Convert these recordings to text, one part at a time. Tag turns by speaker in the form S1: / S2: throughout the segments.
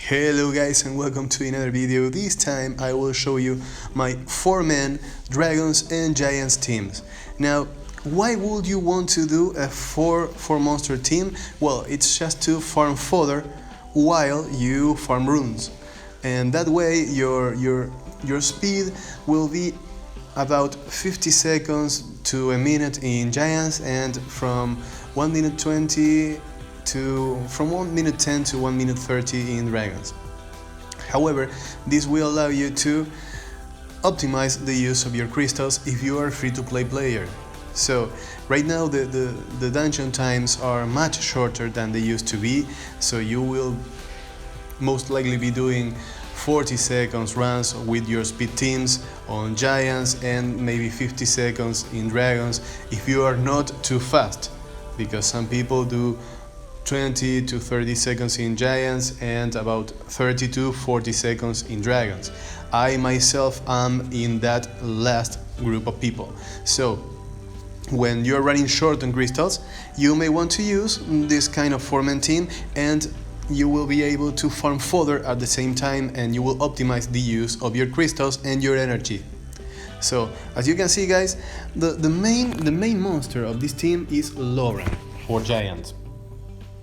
S1: Hello guys and welcome to another video. This time I will show you my 4-man dragons and giants teams. Now, why would you want to do a 4 monster team? Well, it's just to farm fodder while you farm runes. And that way your speed will be about 50 seconds to a minute in giants and from 1 minute 20 from 1 minute 10 to 1 minute 30 in dragons. However, this will allow you to optimize the use of your crystals if you are a free-to-play player. So right now the dungeon times are much shorter than they used to be, so you will most likely be doing 40 seconds runs with your speed teams on giants and maybe 50 seconds in dragons if you are not too fast, because some people do 20 to 30 seconds in giants and about 30 to 40 seconds in dragons. I myself am in that last group of people. So when you're running short on crystals, you may want to use this kind of 4-man team, and you will be able to farm fodder at the same time, and you will optimize the use of your crystals and your energy. So as you can see guys, the main monster of this team is Lauren for giants.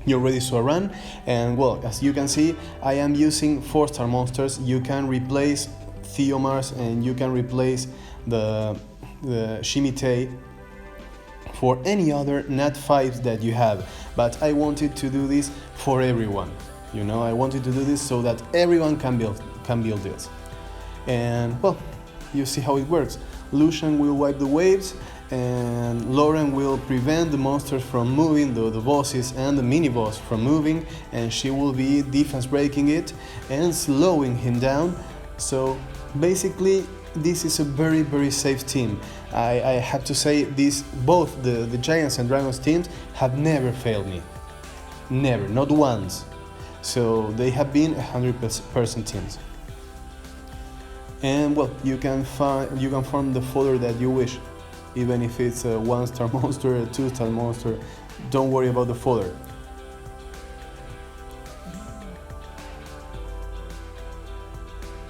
S1: You already saw a run, and well, as you can see, I am using 4-star monsters. You can replace Theomars and you can replace the Shimite for any other Nat 5s that you have, but I wanted to do this for everyone. You know, I wanted to do this so that everyone can build this. And well, you see how it works. Lucian will wipe the waves, and Lauren will prevent the monsters from moving, the bosses and the mini-boss from moving, and she will be defense breaking it and slowing him down. So basically this is a very safe team. I have to say this, both the Giants and Dragons teams have never failed me. Never, not once. So they have been 100% teams. And well, you can farm the fodder that you wish. Even if it's a 1-star monster, a 2-star monster, don't worry about the fodder.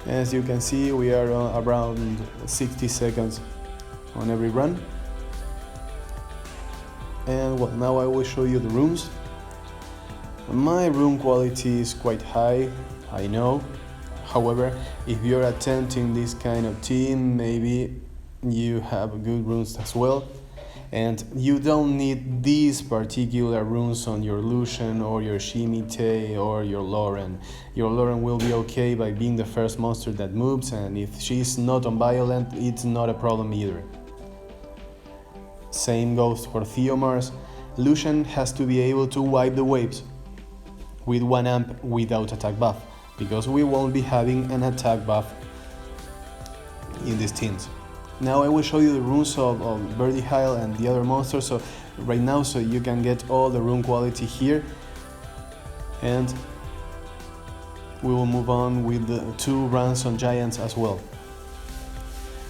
S1: As you can see, we are around 60 seconds on every run. And well, now I will show you the runes. My rune quality is quite high, I know. However, if you're attempting this kind of team, maybe you have good runes as well, and you don't need these particular runes on your Lucian or your Shimite or your Lauren. Your Lauren will be okay by being the first monster that moves, and if she's not on violent, it's not a problem either. Same goes for Theomars. Lucian has to be able to wipe the waves with 1 amp without attack buff, because we won't be having an attack buff in these teams. Now I will show you the runes of Birdie Heil and the other monsters, so right now, so you can get all the rune quality here, and we will move on with the 2 runs on giants as well.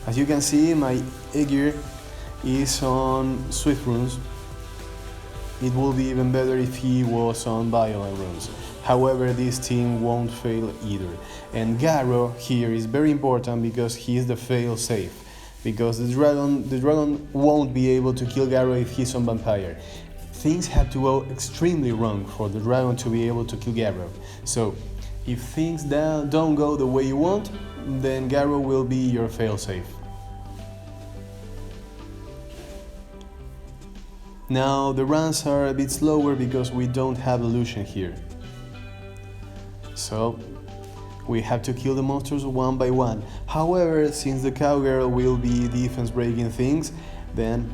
S1: As you can see, my Aegir is on Swift runes. It will be even better if he was on violent runes. However, this team won't fail either. And Garro here is very important because he is the fail safe. Because the dragon won't be able to kill Garro if he's on vampire. Things have to go extremely wrong for the dragon to be able to kill Garro. So if things don't go the way you want, then Garro will be your failsafe. Now the runs are a bit slower because we don't have Lucian here. So we have to kill the monsters one by one. However, since the cowgirl will be defense breaking things, and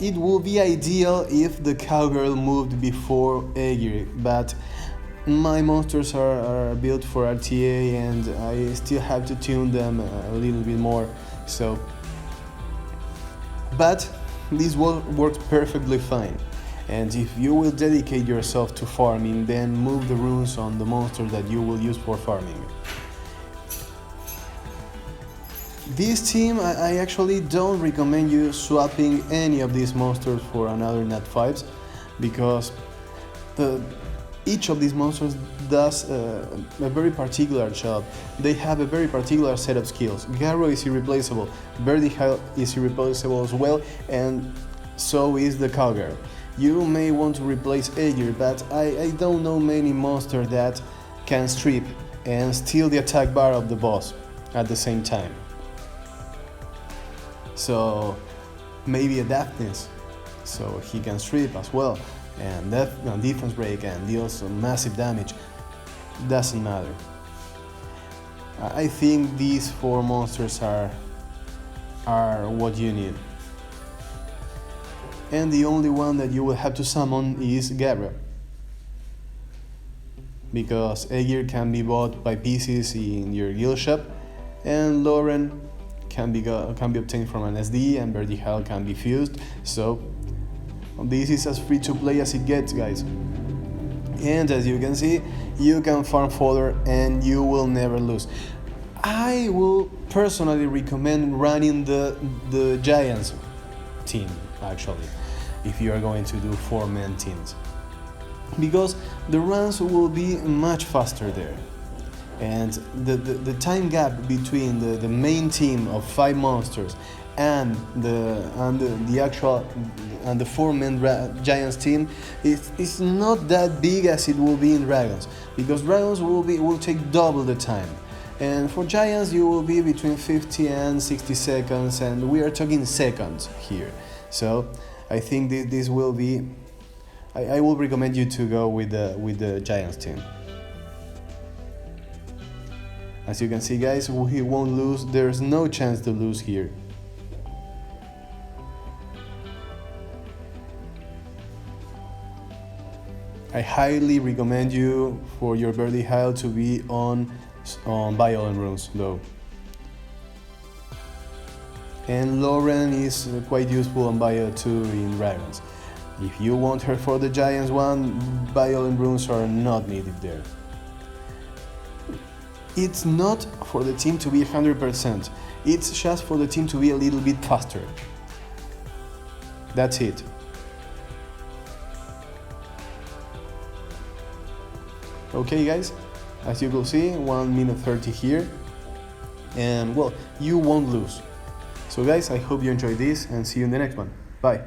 S1: it will be ideal if the cowgirl moved before Aegir, but my monsters are built for RTA and I still have to tune them a little bit more. So, but this works perfectly fine. And if you will dedicate yourself to farming, then move the runes on the monster that you will use for farming. This team, I actually don't recommend you swapping any of these monsters for another Nat 5s, because each of these monsters does a very particular job. They have a very particular set of skills. Garrow is irreplaceable, Birdie Hell is irreplaceable as well, and so is the Cowgirl. You may want to replace Aegir, but I don't know many monsters that can strip and steal the attack bar of the boss at the same time. So maybe a Deafness, so he can strip as well, and defense break and deal some massive damage. Doesn't matter. I think these 4 monsters are what you need. And the only one that you will have to summon is Gabriel, because Aegir can be bought by pieces in your guild shop, and Lauren can be obtained from an SD, and Birdie Hell can be fused. So this is as free to play as it gets, guys. And as you can see, you can farm fodder and you will never lose. I will personally recommend running the Giants team, actually, if you are going to do 4-man teams, because the runs will be much faster there, and the time gap between the main team of 5 monsters and the 4-man Giants team is not that big as it will be in Dragons, because Dragons will take double the time. And for Giants you will be between 50 and 60 seconds, and we are talking seconds here. So I think this will be, I will recommend you to go with the Giants team. As you can see, guys, he won't lose. There's no chance to lose here. I highly recommend you for your Birdie Hell to be on Violent Runes though. And Lauren is quite useful on Bio 2 in Dragons. If you want her for the Giants one, Violent Runes are not needed there. It's not for the team to be 100%, it's just for the team to be a little bit faster. That's it. Okay guys, as you can see, 1 minute 30 here, and well, you won't lose. So guys, I hope you enjoyed this, and see you in the next one. Bye.